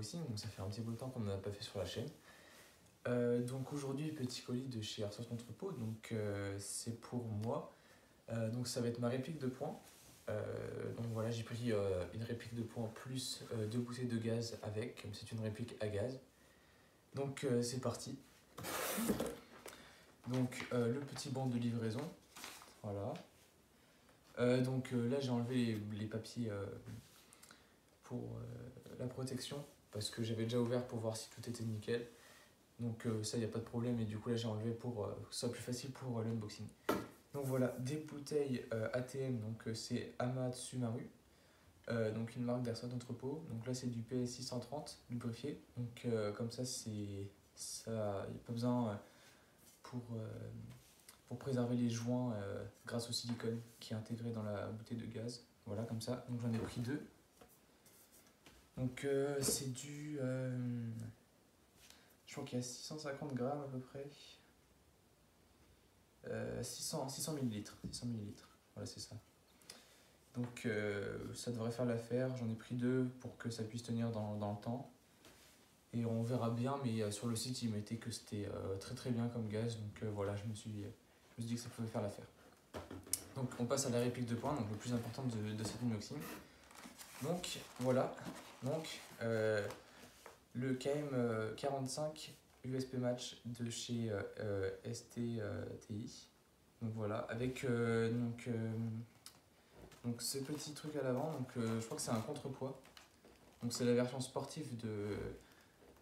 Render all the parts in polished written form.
unboxing, donc ça fait un petit bout de temps qu'on n'en a pas fait sur la chaîne. Donc aujourd'hui, petit colis de chez Airsoft Entrepôt, donc c'est pour moi. Donc ça va être ma réplique de poing. Donc voilà, j'ai pris une réplique de poing plus 2 bouteilles de gaz avec, comme c'est une réplique à gaz. Donc c'est parti. Donc le petit banc de livraison, voilà. Donc là j'ai enlevé les papiers pour la protection parce que j'avais déjà ouvert pour voir si tout était nickel. Donc ça, il n'y a pas de problème, et du coup là j'ai enlevé pour que ce soit plus facile pour l'unboxing. Donc voilà, des bouteilles ATM, donc c'est Amatsumaru, donc une marque d'Airsoft Entrepôt. Donc là c'est du PS630 lubrifié, donc comme ça, il n'y a pas besoin pour préserver les joints grâce au silicone qui est intégré dans la bouteille de gaz. Voilà, comme ça, donc j'en ai pris 2. Donc c'est du... je crois qu'il y a 650 grammes à peu près. 600 millilitres. Voilà, c'est ça. Donc ça devrait faire l'affaire. J'en ai pris 2 pour que ça puisse tenir dans le temps. Et on verra bien, mais sur le site, il mettait que c'était très très bien comme gaz. Donc voilà, je me suis dit que ça pouvait faire l'affaire. Donc on passe à la réplique de poing, donc le plus important de cet unboxing. Donc voilà, donc le KM45 USP Match de chez STTI. Donc voilà, avec donc ce petit truc à l'avant, donc je crois que c'est un contrepoids. Donc c'est la version sportive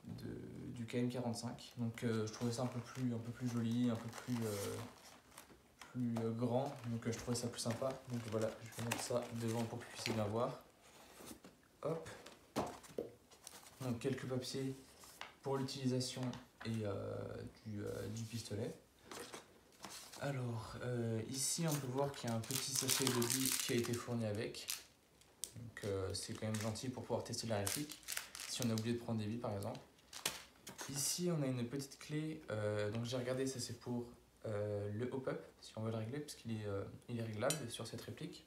du KM45. Donc je trouvais ça un peu plus joli, un peu plus grand, donc je trouvais ça plus sympa. Donc voilà, je vais mettre ça devant pour que vous puissiez bien voir. Hop. Donc quelques papiers pour l'utilisation et du pistolet. Alors ici on peut voir qu'il y a un petit sachet de billes qui a été fourni avec. Donc c'est quand même gentil pour pouvoir tester la réplique si on a oublié de prendre des billes par exemple. Ici on a une petite clé, donc j'ai regardé, ça c'est pour le hop-up si on veut le régler, parce qu'il est réglable sur cette réplique.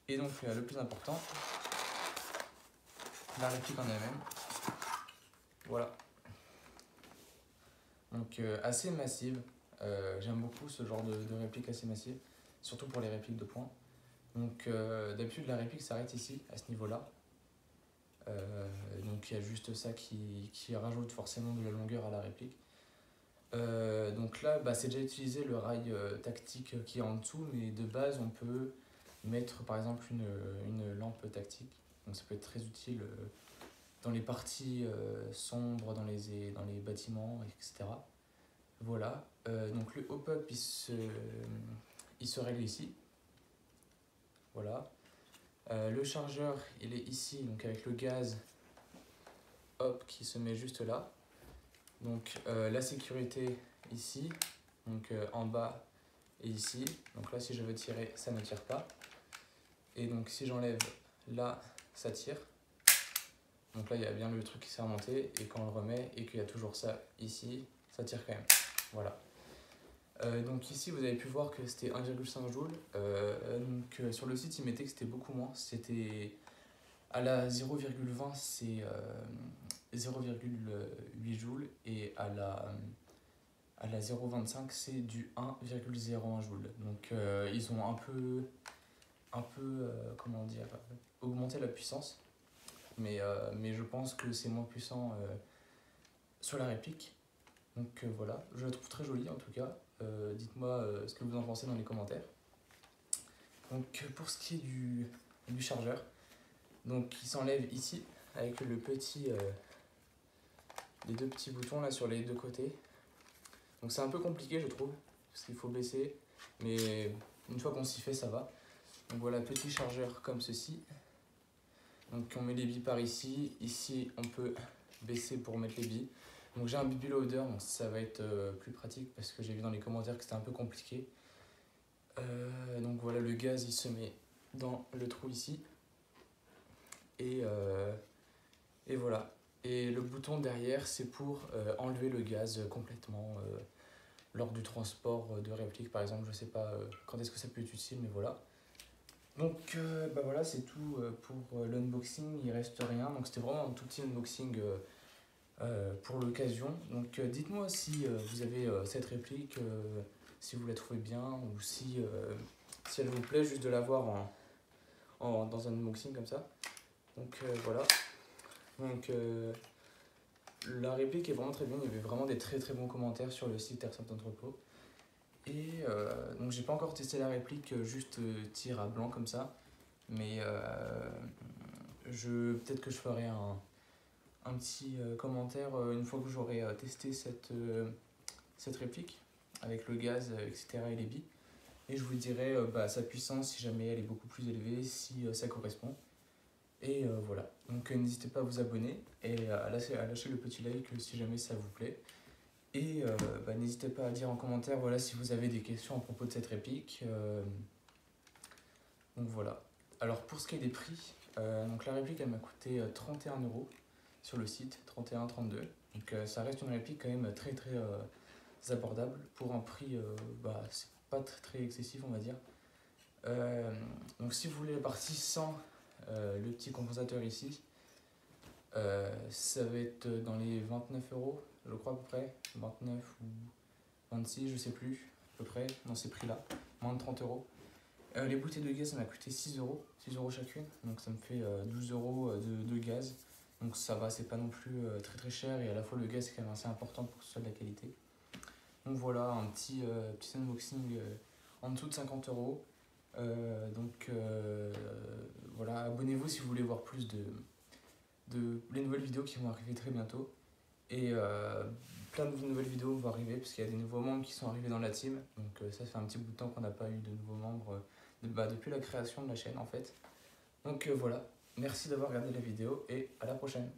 Et donc le plus important, la réplique en elle-même. Voilà. Donc assez massive. J'aime beaucoup ce genre de réplique assez massive, surtout pour les répliques de poing. Donc d'habitude la réplique s'arrête ici, à ce niveau-là. Donc il y a juste ça qui rajoute forcément de la longueur à la réplique. Donc là, c'est déjà utilisé le rail tactique qui est en dessous, mais de base on peut mettre par exemple une lampe tactique. Donc ça peut être très utile dans les parties sombres, dans les bâtiments, etc. Voilà, donc le hop-up il se règle ici. Voilà. Le chargeur il est ici, donc avec le gaz hop qui se met juste là. Donc la sécurité ici, donc en bas et ici. Donc là si je veux tirer, ça ne tire pas. Et donc si j'enlève là, ça tire. Donc là il y a bien le truc qui s'est remonté, et quand on le remet et qu'il y a toujours ça ici, ça tire quand même. Voilà. Donc ici vous avez pu voir que c'était 1,5 joules. Donc sur le site il mettait que c'était beaucoup moins. C'était à la 0,20 c'est 0,8 joules, et à la 0,25 c'est du 1,01 joules. Donc ils ont un peu comment dire, augmenté la puissance, mais je pense que c'est moins puissant sur la réplique. Donc voilà, je la trouve très jolie en tout cas. Dites-moi ce que vous en pensez dans les commentaires. Donc pour ce qui est du chargeur, donc il s'enlève ici avec les deux petits boutons là sur les deux côtés. Donc c'est un peu compliqué je trouve, parce qu'il faut baisser, mais une fois qu'on s'y fait ça va. Donc voilà, petit chargeur comme ceci. Donc on met les billes par ici, ici on peut baisser pour mettre les billes. Donc j'ai un BB loader, donc ça va être plus pratique parce que j'ai vu dans les commentaires que c'était un peu compliqué. Donc voilà, le gaz il se met dans le trou ici. Et voilà. Et le bouton derrière c'est pour enlever le gaz complètement lors du transport de réplique par exemple. Je sais pas quand est-ce que ça peut être utile, mais voilà. Donc bah voilà, c'est tout pour l'unboxing, il reste rien. Donc c'était vraiment un tout petit unboxing pour l'occasion. Donc dites-moi si vous avez cette réplique, si vous la trouvez bien ou si elle vous plaît juste de la voir dans un unboxing comme ça. Donc voilà. Donc la réplique est vraiment très bien, il y avait vraiment des très très bons commentaires sur le site Airsoft Entrepôt. Et donc j'ai pas encore testé la réplique, juste tir à blanc comme ça. Mais peut-être que je ferai un petit commentaire une fois que j'aurai testé cette réplique avec le gaz, etc. et les billes. Et je vous dirai bah, sa puissance si jamais elle est beaucoup plus élevée, si ça correspond. Et voilà. Donc n'hésitez pas à vous abonner et à lâcher le petit like si jamais ça vous plaît. Et bah, n'hésitez pas à dire en commentaire voilà, si vous avez des questions à propos de cette réplique. Donc voilà. Alors pour ce qui est des prix, donc la réplique elle m'a coûté 31 € sur le site, 31-32. Donc ça reste une réplique quand même très très abordable pour un prix, bah, c'est pas très très excessif on va dire. Donc si vous voulez la partie sans le petit compensateur ici, ça va être dans les 29 € je crois à peu près, 29 ou 26 je sais plus, à peu près dans ces prix là, moins de 30 €. Les bouteilles de gaz ça m'a coûté 6 € chacune, donc ça me fait 12 € de gaz. Donc ça va, c'est pas non plus très très cher et à la fois le gaz c'est quand même assez important pour que ce soit de la qualité. Donc voilà, un petit unboxing en dessous de 50 €. Donc voilà, abonnez-vous si vous voulez voir plus de les nouvelles vidéos qui vont arriver très bientôt. Et plein de nouvelles vidéos vont arriver parce qu'il y a des nouveaux membres qui sont arrivés dans la team. Donc ça fait un petit bout de temps qu'on n'a pas eu de nouveaux membres depuis la création de la chaîne en fait. Donc voilà, merci d'avoir regardé la vidéo et à la prochaine.